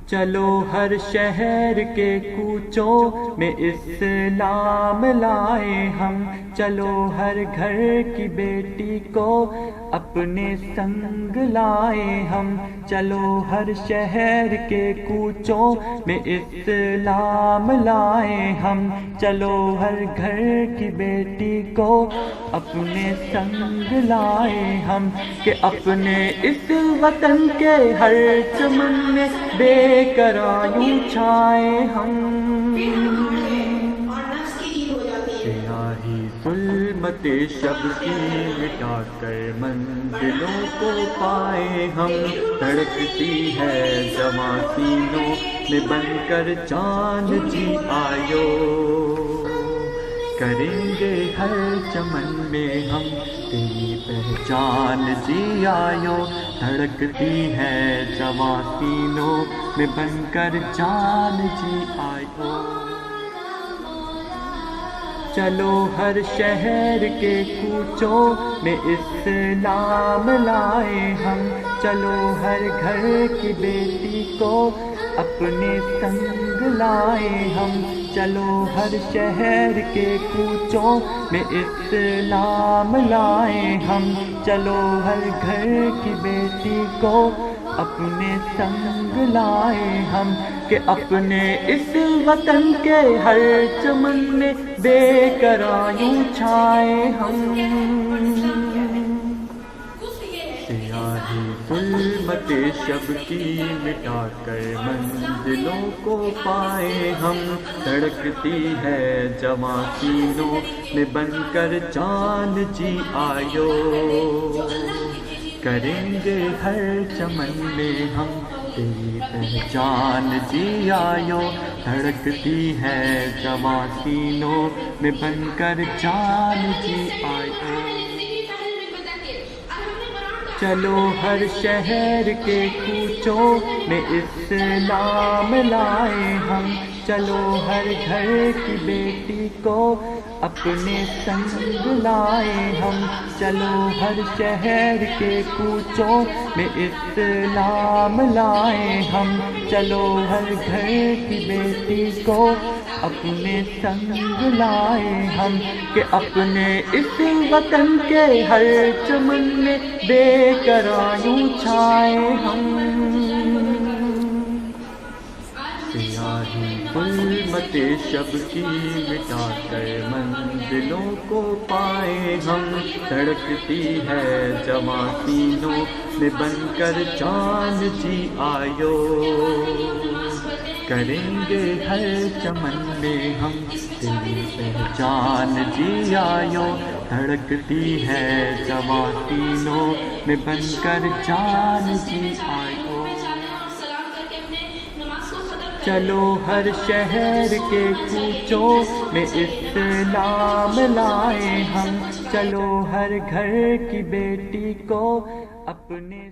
چلو ہر شہر کے کوچوں میں اسلام لائے ہم، چلو ہر گھر کی بیٹی کو اپنے سنگ لائے ہم، چلو ہر شہر کے کوچوں میں اسلام لائے ہم، چلو ہر گھر کی بیٹی کو اپنے سنگ لائے ہم، کہ اپنے اس وطن کے ہر چمن میں بے کرایوں چھائے ہم، سیاہی ظلمت شب کی مٹا کر منزلوں کو پائے ہم، دھڑکتی ہے جواں سینوں میں بن کر چاند جی آیو، کریں گے ہر چمن میں ہم تیری پہچان جی آیو، دھڑکتی ہے جواں سینوں میں بن کر جان جی آیو۔ چلو ہر شہر کے کوچوں میں اسلام لائے ہم، چلو ہر گھر کی بیٹی کو اپنے سنگ لائے ہم، چلو ہر شہر کے کوچوں میں اسلام لائے ہم، چلو ہر گھر کی بیٹی کو اپنے سنگ لائے ہم، کہ اپنے اس وطن کے ہر چمن میں بے کرایوں چھائے ہم، سیاہی ظلمت شب کی مٹا کر منزلوں کو پائے ہم، دھڑکتی ہے جواں سینوں میں بن کر چاند جی آیو، کریں گے ہر چمن میں ہم تیری پہچان جی آیو، دھڑکتی ہے جواں سینوں میں بن کر جان جی آیو۔ چلو ہر شہر کے کوچوں میں اسلام لائے ہم، چلو ہر گھر کی بیٹی کو اپنے سنگ لائے ہم، چلو ہر شہر کے کوچوں میں اسلام لائے ہم، چلو ہر گھر کی بیٹی کو اپنے سنگ لائے ہم، کہ اپنے اس وطن کے ہر چمن میں بے کرایوں چھائے ہم، سیاہی ظلمت شب کی مٹا کر منزلوں کو پائے ہم، دھڑکتی ہے جواں سینوں میں بن کر چاند جی آیو، کریں گے ہر چمن میں ہم تیری پہچان جی آیو، دھڑکتی ہے جواں سینوں میں بن کر جان جی آیو۔ چلو ہر شہر کے کوچوں میں اسلام لائے ہم، چلو ہر گھر کی بیٹی کو اپنے